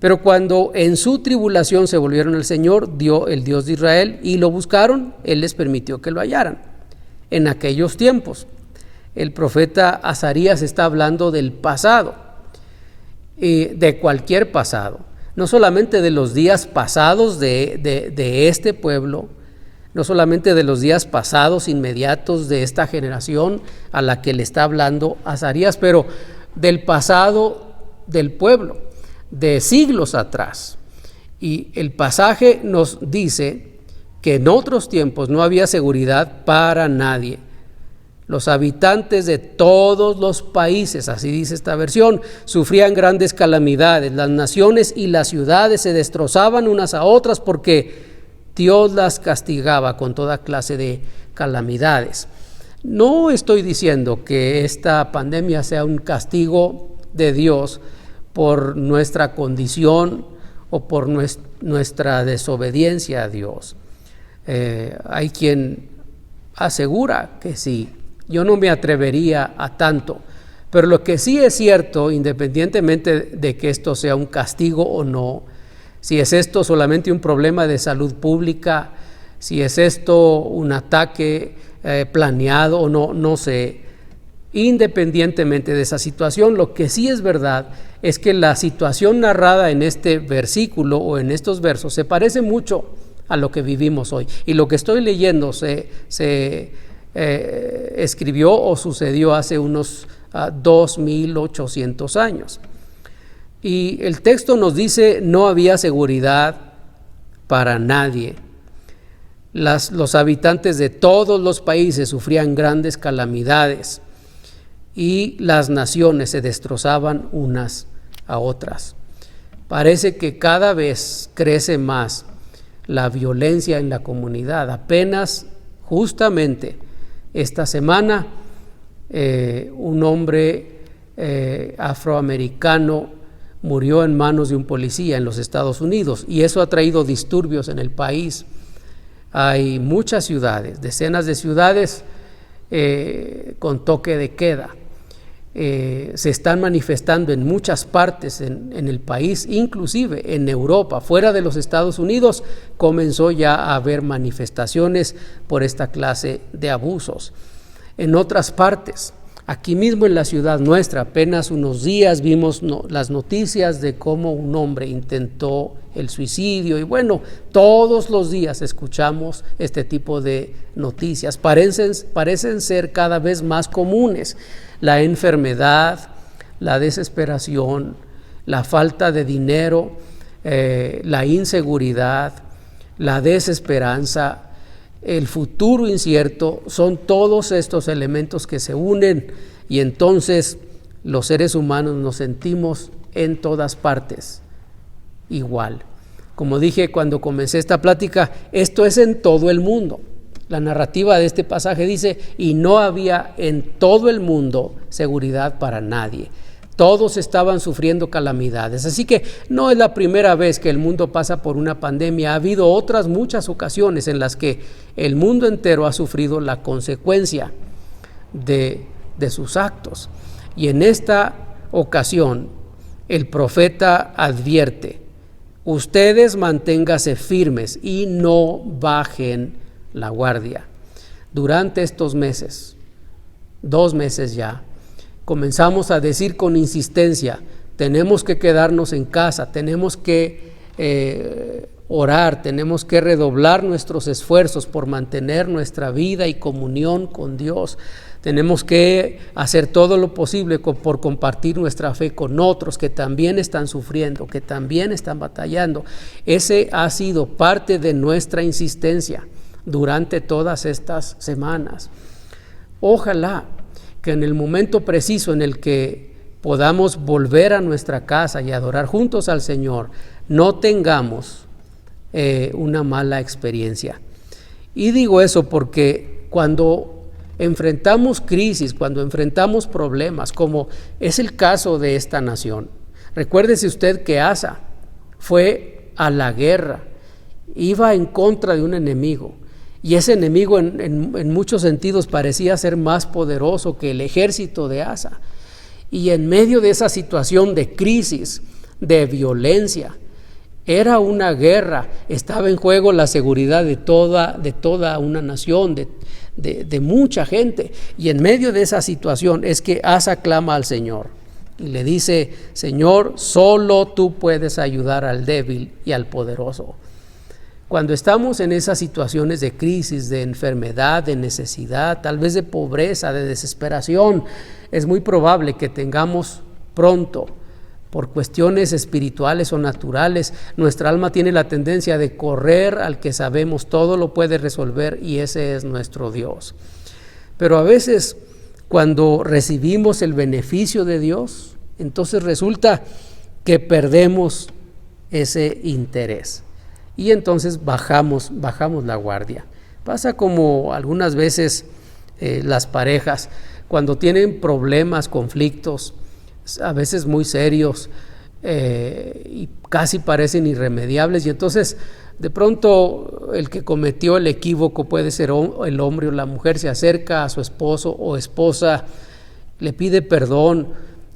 Pero cuando en su tribulación se volvieron al Señor, el Dios de Israel, y lo buscaron, Él les permitió que lo hallaran. En aquellos tiempos, el profeta Azarías está hablando del pasado, de cualquier pasado, no solamente de los días pasados de este pueblo, no solamente de los días pasados inmediatos de esta generación a la que le está hablando Azarías, pero del pasado del pueblo, de siglos atrás. Y el pasaje nos dice que en otros tiempos no había seguridad para nadie. Los habitantes de todos los países, así dice esta versión, sufrían grandes calamidades. Las naciones y las ciudades se destrozaban unas a otras porque Dios las castigaba con toda clase de calamidades. No estoy diciendo que esta pandemia sea un castigo de Dios por nuestra condición o por nuestra desobediencia a Dios. Hay quien asegura que sí. Yo no me atrevería a tanto, pero lo que sí es cierto, independientemente de que esto sea un castigo o no, si es esto solamente un problema de salud pública, si es esto un ataque planeado o no, no sé. Independientemente de esa situación, lo que sí es verdad es que la situación narrada en este versículo o en estos versos se parece mucho a lo que vivimos hoy. Y lo que estoy leyendo se escribió o sucedió hace unos 2,800 años. Y el texto nos dice: no había seguridad para nadie. Los habitantes de todos los países sufrían grandes calamidades y las naciones se destrozaban unas a otras. Parece que cada vez crece más la violencia en la comunidad. Apenas justamente esta semana un hombre afroamericano murió en manos de un policía en los Estados Unidos, y eso ha traído disturbios en el país. Hay muchas ciudades, decenas de ciudades con toque de queda. Se están manifestando en muchas partes en el país, inclusive en Europa. Fuera de los Estados Unidos comenzó ya a haber manifestaciones por esta clase de abusos. En otras partes, Aquí mismo en la ciudad nuestra, apenas unos días vimos las noticias de cómo un hombre intentó el suicidio, y bueno, todos los días escuchamos este tipo de noticias. Parecen ser cada vez más comunes. La enfermedad, la desesperación, la falta de dinero, la inseguridad, la desesperanza, el futuro incierto, son todos estos elementos que se unen, y entonces los seres humanos nos sentimos en todas partes igual. Como dije cuando comencé esta plática, esto es en todo el mundo. La narrativa de este pasaje dice: y no había en todo el mundo seguridad para nadie. Todos estaban sufriendo calamidades. Así que no es la primera vez que el mundo pasa por una pandemia. Ha habido otras muchas ocasiones en las que el mundo entero ha sufrido la consecuencia de sus actos. Y en esta ocasión el profeta advierte: ustedes manténganse firmes y no bajen la guardia. Durante estos meses, 2 meses ya, comenzamos a decir con insistencia: tenemos que quedarnos en casa, tenemos que orar, tenemos que redoblar nuestros esfuerzos por mantener nuestra vida y comunión con Dios. Tenemos que hacer todo lo posible por compartir nuestra fe con otros que también están sufriendo, que también están batallando. Ese ha sido parte de nuestra insistencia durante todas estas semanas. Ojalá que en el momento preciso en el que podamos volver a nuestra casa y adorar juntos al Señor, no tengamos una mala experiencia. Y digo eso porque cuando enfrentamos crisis, cuando enfrentamos problemas, como es el caso de esta nación, recuérdese usted que Asa fue a la guerra, iba en contra de un enemigo, y ese enemigo en muchos sentidos parecía ser más poderoso que el ejército de Asa. Y en medio de esa situación de crisis, de violencia, era una guerra, estaba en juego la seguridad de toda una nación, de mucha gente. Y en medio de esa situación es que Asa clama al Señor y le dice: Señor, solo tú puedes ayudar al débil y al poderoso. Cuando estamos en esas situaciones de crisis, de enfermedad, de necesidad, tal vez de pobreza, de desesperación, es muy probable que tengamos pronto, por cuestiones espirituales o naturales, nuestra alma tiene la tendencia de correr al que sabemos todo lo puede resolver, y ese es nuestro Dios. Pero a veces, cuando recibimos el beneficio de Dios, entonces resulta que perdemos ese interés. Y entonces bajamos la guardia. Pasa como algunas veces las parejas, cuando tienen problemas, conflictos, a veces muy serios, y casi parecen irremediables, y entonces de pronto el que cometió el equívoco, puede ser el hombre o la mujer, se acerca a su esposo o esposa, le pide perdón,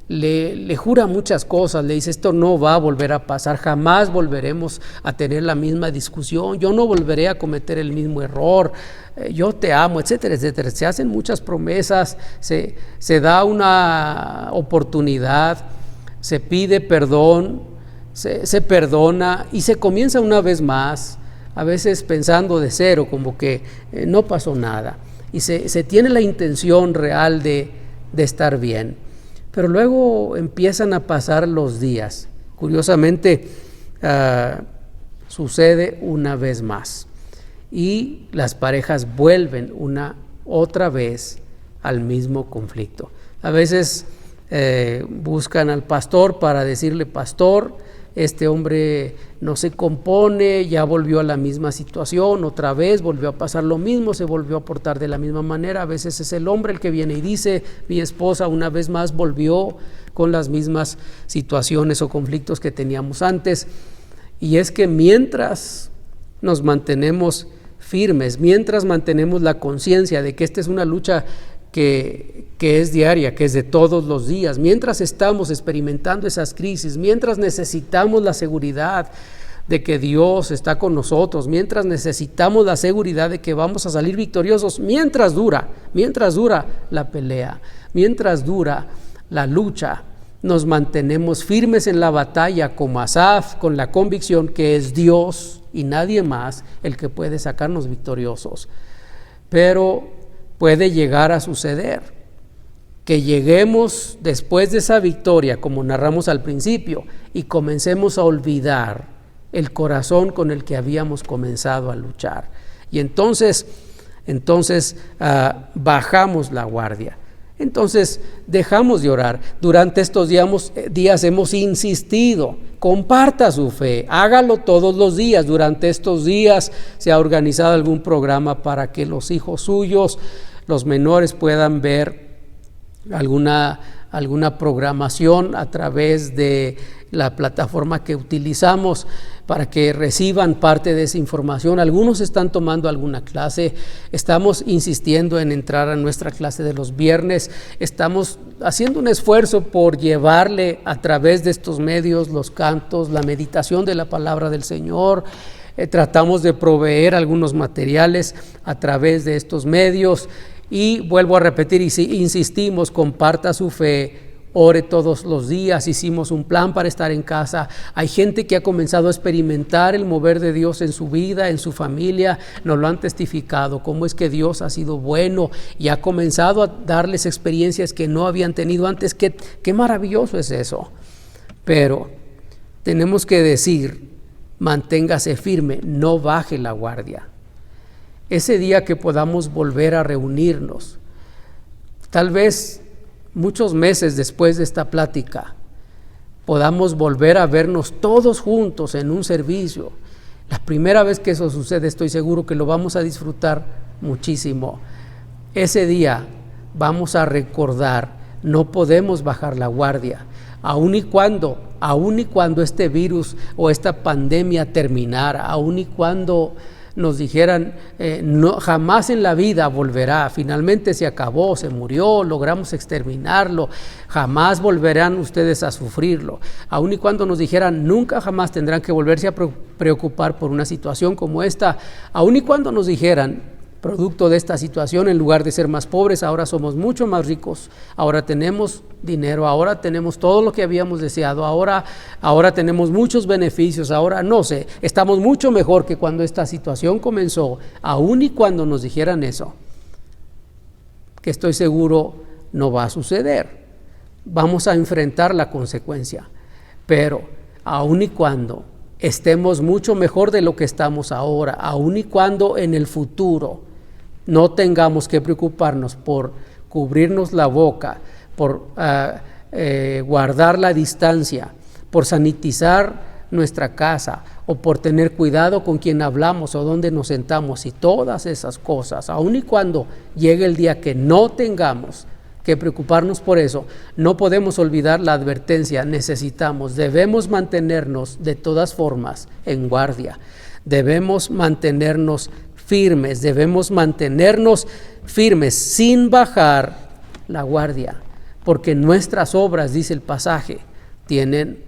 le jura muchas cosas, le dice: esto no va a volver a pasar, jamás volveremos a tener la misma discusión, yo no volveré a cometer el mismo error, yo te amo, etcétera, etcétera. Se hacen muchas promesas, se da una oportunidad, se pide perdón, se perdona y se comienza una vez más, a veces pensando de cero, como que no pasó nada, y se tiene la intención real de estar bien. Pero luego empiezan a pasar los días. Curiosamente, sucede una vez más, y las parejas vuelven otra vez al mismo conflicto. A veces buscan al pastor para decirle: pastor, este hombre no se compone, ya volvió a la misma situación, otra vez volvió a pasar lo mismo, se volvió a portar de la misma manera. A veces es el hombre el que viene y dice: mi esposa una vez más volvió con las mismas situaciones o conflictos que teníamos antes. Y es que mientras nos mantenemos firmes, mientras mantenemos la conciencia de que esta es una lucha que es diaria, que es de todos los días, mientras estamos experimentando esas crisis, mientras necesitamos la seguridad de que Dios está con nosotros, mientras necesitamos la seguridad de que vamos a salir victoriosos, mientras dura la pelea, mientras dura la lucha, nos mantenemos firmes en la batalla como Asaf, con la convicción que es Dios y nadie más el que puede sacarnos victoriosos. Pero puede llegar a suceder que lleguemos después de esa victoria, como narramos al principio, y comencemos a olvidar el corazón con el que habíamos comenzado a luchar. Y entonces bajamos la guardia. Entonces dejamos de orar. Durante estos días hemos insistido, comparta su fe, hágalo todos los días. Durante estos días se ha organizado algún programa para que los hijos suyos, los menores, puedan ver alguna programación a través de la plataforma que utilizamos para que reciban parte de esa información. Algunos están tomando alguna clase, estamos insistiendo en entrar a nuestra clase de los viernes, estamos haciendo un esfuerzo por llevarle a través de estos medios los cantos, la meditación de la palabra del Señor. Tratamos de proveer algunos materiales a través de estos medios y vuelvo a repetir, insistimos, comparta su fe, ore todos los días. Hicimos un plan para estar en casa. Hay gente que ha comenzado a experimentar el mover de Dios en su vida, en su familia, nos lo han testificado, cómo es que Dios ha sido bueno y ha comenzado a darles experiencias que no habían tenido antes. Qué maravilloso es eso. Pero tenemos que decir, manténgase firme, no baje la guardia. Ese día que podamos volver a reunirnos, tal vez muchos meses después de esta plática, podamos volver a vernos todos juntos en un servicio. La primera vez que eso sucede, estoy seguro que lo vamos a disfrutar muchísimo. Ese día vamos a recordar, no podemos bajar la guardia, aun y cuando este virus o esta pandemia terminara, aun y cuando nos dijeran no, jamás en la vida volverá, finalmente se acabó, se murió, logramos exterminarlo, jamás volverán ustedes a sufrirlo, aun y cuando nos dijeran nunca jamás tendrán que volverse a preocupar por una situación como esta, aun y cuando nos dijeran producto de esta situación, en lugar de ser más pobres, ahora somos mucho más ricos, ahora tenemos dinero, ahora tenemos todo lo que habíamos deseado, ahora tenemos muchos beneficios, ahora no sé, estamos mucho mejor que cuando esta situación comenzó, aun y cuando nos dijeran eso, que estoy seguro no va a suceder, vamos a enfrentar la consecuencia, pero aun y cuando estemos mucho mejor de lo que estamos ahora, aun y cuando en el futuro no tengamos que preocuparnos por cubrirnos la boca, por guardar la distancia, por sanitizar nuestra casa o por tener cuidado con quién hablamos o dónde nos sentamos y todas esas cosas, aun y cuando llegue el día que no tengamos que preocuparnos por eso, no podemos olvidar la advertencia, debemos mantenernos de todas formas en guardia, debemos mantenernos firmes sin bajar la guardia, porque nuestras obras, dice el pasaje, tienen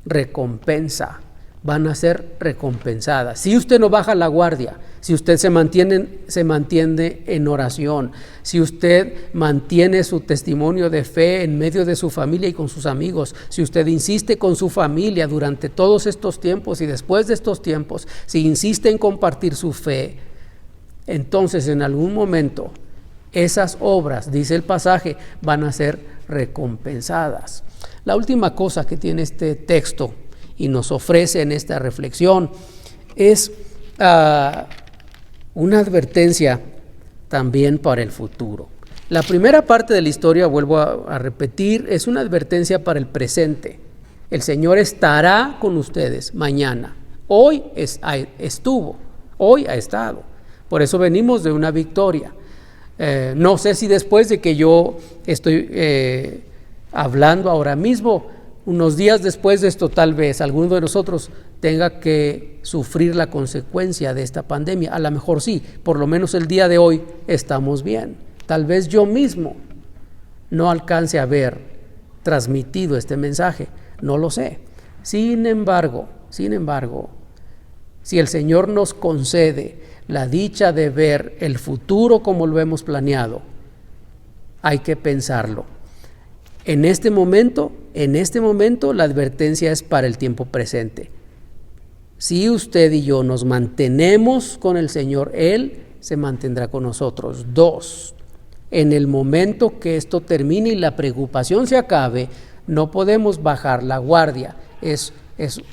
recompensa, van a ser recompensadas. Si usted no baja la guardia, si usted se mantiene en oración, si usted mantiene su testimonio de fe en medio de su familia y con sus amigos, si usted insiste con su familia durante todos estos tiempos y después de estos tiempos, si insiste en compartir su fe, entonces en algún momento esas obras, dice el pasaje, van a ser recompensadas. La última cosa que tiene este texto y nos ofrece en esta reflexión es una advertencia también para el futuro. La primera parte de la historia, vuelvo a repetir, es una advertencia para el presente. El Señor estará con ustedes mañana. Hoy estuvo, hoy ha estado. Por eso venimos de una victoria. No sé si después de que yo estoy hablando ahora mismo, unos días después de esto, tal vez alguno de nosotros tenga que sufrir la consecuencia de esta pandemia. A lo mejor sí, por lo menos el día de hoy estamos bien. Tal vez yo mismo no alcance a haber transmitido este mensaje, no lo sé. Sin embargo, si el Señor nos concede la dicha de ver el futuro como lo hemos planeado, hay que pensarlo. En este momento, la advertencia es para el tiempo presente. Si usted y yo nos mantenemos con el Señor, Él se mantendrá con nosotros. 2, en el momento que esto termine y la preocupación se acabe, no podemos bajar la guardia. Es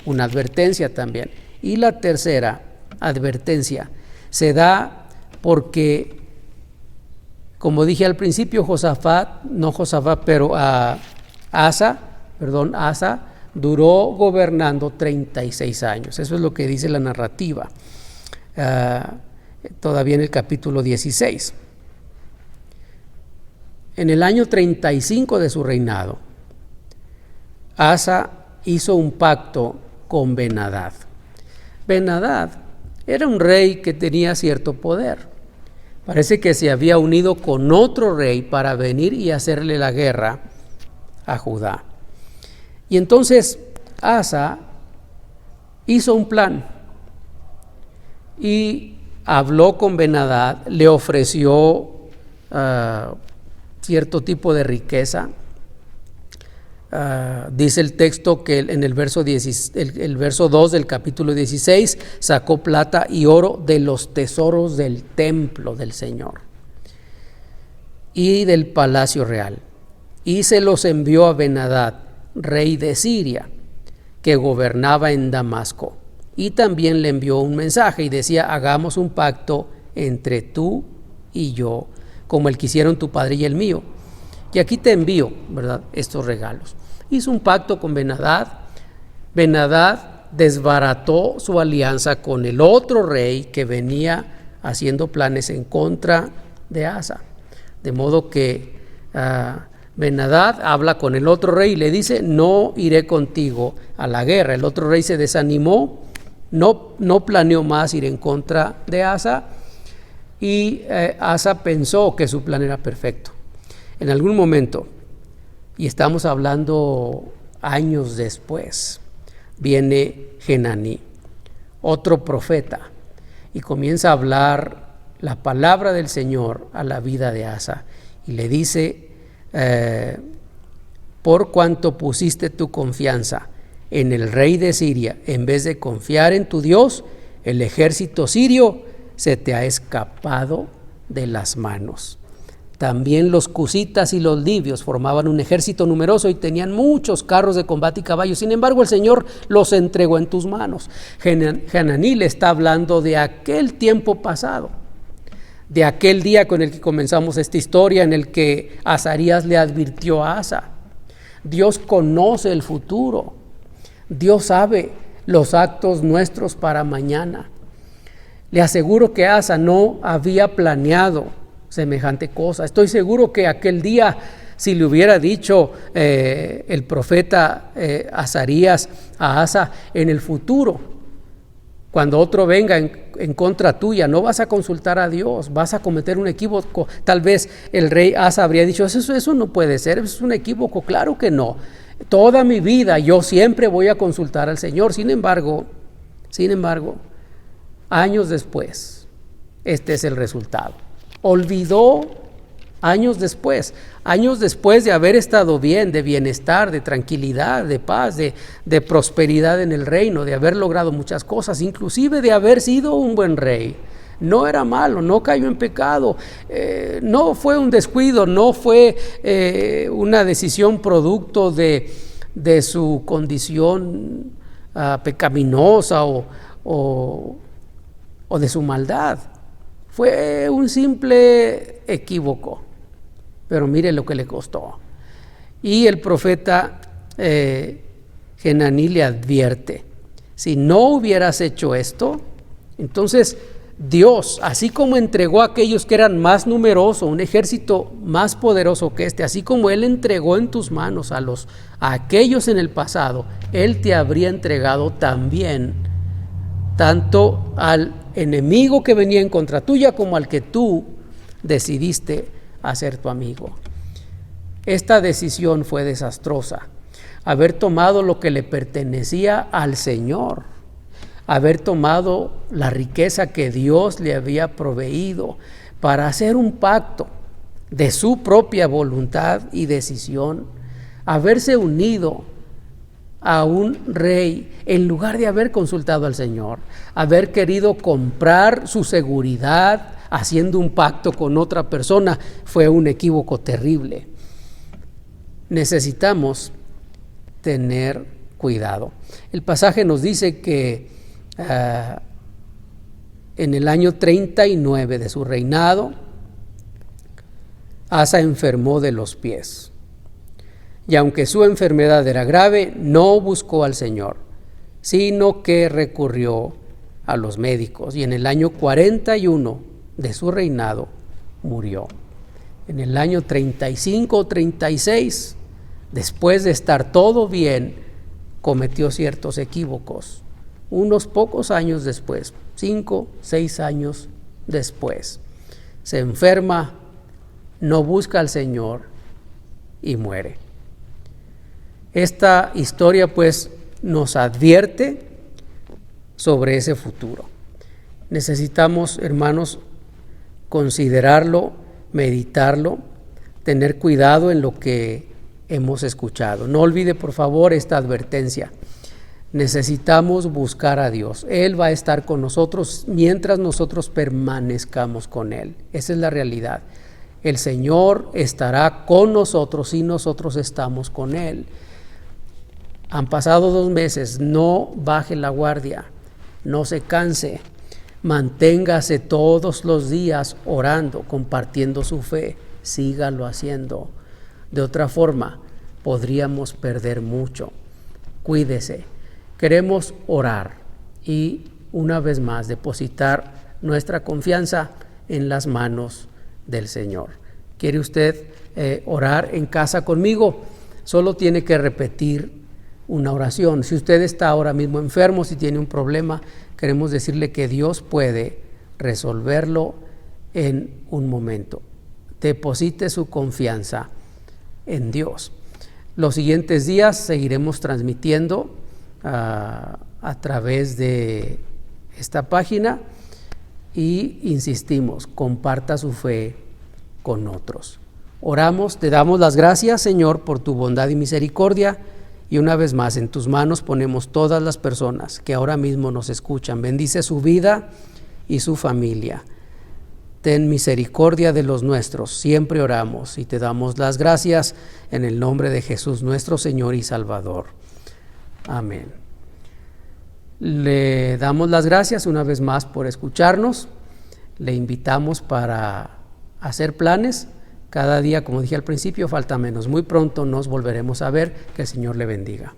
una advertencia también. Y la tercera advertencia se da porque, como dije al principio, Asa duró gobernando 36 años. Eso es lo que dice la narrativa, todavía en el capítulo 16. En el año 35 de su reinado, Asa hizo un pacto con Ben-Hadad. Ben-Hadad era un rey que tenía cierto poder. Parece que se había unido con otro rey para venir y hacerle la guerra a Judá. Y entonces Asa hizo un plan y habló con Ben-Hadad, le ofreció cierto tipo de riqueza. Dice el texto que en el verso 2 del capítulo 16 sacó plata y oro de los tesoros del templo del Señor y del palacio real, y se los envió a Ben-Hadad, rey de Siria, que gobernaba en Damasco, y también le envió un mensaje y decía: hagamos un pacto entre tú y yo, como el que hicieron tu padre y el mío, y aquí te envío, ¿verdad?, estos regalos. Hizo un pacto con Ben-Hadad. Ben-Hadad desbarató su alianza con el otro rey que venía haciendo planes en contra de Asa. De modo que Ben-Hadad habla con el otro rey y le dice: no iré contigo a la guerra. El otro rey se desanimó, no planeó más ir en contra de Asa, y Asa pensó que su plan era perfecto. En algún momento, y estamos hablando años después, viene Genaní, otro profeta, y comienza a hablar la palabra del Señor a la vida de Asa, y le dice: por cuanto pusiste tu confianza en el rey de Siria en vez de confiar en tu Dios, el ejército sirio se te ha escapado de las manos. También los cusitas y los libios formaban un ejército numeroso y tenían muchos carros de combate y caballos. Sin embargo, el Señor los entregó en tus manos. Genaní le está hablando de aquel tiempo pasado, de aquel día con el que comenzamos esta historia, en el que Azarías le advirtió a Asa. Dios conoce el futuro. Dios sabe los actos nuestros para mañana. Le aseguro que Asa no había planeado semejante cosa. Estoy seguro que aquel día, si le hubiera dicho el profeta Azarías a Asa: en el futuro, cuando otro venga en contra tuya, no vas a consultar a Dios, vas a cometer un equívoco. Tal vez el rey Asa habría dicho: eso no puede ser, es un equívoco. Claro que no. Toda mi vida yo siempre voy a consultar al Señor. Sin embargo, años después, este es el resultado. Olvidó años después de haber estado bien, de bienestar, de tranquilidad, de paz, de prosperidad en el reino, de haber logrado muchas cosas, inclusive de haber sido un buen rey. No era malo, no cayó en pecado, no fue un descuido, no fue una decisión producto de su condición pecaminosa o de su maldad. Fue un simple equívoco, pero mire lo que le costó. Y el profeta Genaní le advierte: si no hubieras hecho esto, entonces Dios, así como entregó a aquellos que eran más numerosos, un ejército más poderoso que este, así como Él entregó en tus manos a aquellos en el pasado, Él te habría entregado también tanto al enemigo que venía en contra tuya como al que tú decidiste hacer tu amigo. Esta decisión fue desastrosa. Haber tomado lo que le pertenecía al Señor, haber tomado la riqueza que Dios le había proveído para hacer un pacto de su propia voluntad y decisión, haberse unido a un rey en lugar de haber consultado al Señor, haber querido comprar su seguridad haciendo un pacto con otra persona, fue un equívoco terrible. Necesitamos tener cuidado. El pasaje nos dice que en el año 39 de su reinado, Asa enfermó de los pies. Y aunque su enfermedad era grave, no buscó al Señor, sino que recurrió a los médicos. Y en el año 41 de su reinado murió. En el año 35 o 36, después de estar todo bien, cometió ciertos equívocos. Unos pocos años después, 5, 6 años después, se enferma, no busca al Señor y muere. Esta historia pues nos advierte sobre ese futuro. Necesitamos, hermanos, considerarlo, meditarlo, tener cuidado en lo que hemos escuchado. No olvide, por favor, esta advertencia. Necesitamos buscar a Dios. Él va a estar con nosotros mientras nosotros permanezcamos con Él. Esa es la realidad. El Señor estará con nosotros si nosotros estamos con Él. Han pasado 2 meses, no baje la guardia, no se canse, manténgase todos los días orando, compartiendo su fe, sígalo haciendo. De otra forma, podríamos perder mucho. Cuídese. Queremos orar y una vez más depositar nuestra confianza en las manos del Señor. ¿Quiere usted orar en casa conmigo? Solo tiene que repetir una oración. Si usted está ahora mismo enfermo, si tiene un problema, queremos decirle que Dios puede resolverlo en un momento. Deposite su confianza en Dios. Los siguientes días seguiremos transmitiendo a través de esta página y insistimos, comparta su fe con otros. Oramos, te damos las gracias, Señor, por tu bondad y misericordia, y una vez más en tus manos ponemos todas las personas que ahora mismo nos escuchan. Bendice su vida y su familia. Ten misericordia de los nuestros, siempre oramos y te damos las gracias en el nombre de Jesús, nuestro Señor y Salvador. Amén. Le damos las gracias una vez más por escucharnos. Le invitamos para hacer planes. Cada día, como dije al principio, falta menos. Muy pronto nos volveremos a ver. Que el Señor le bendiga.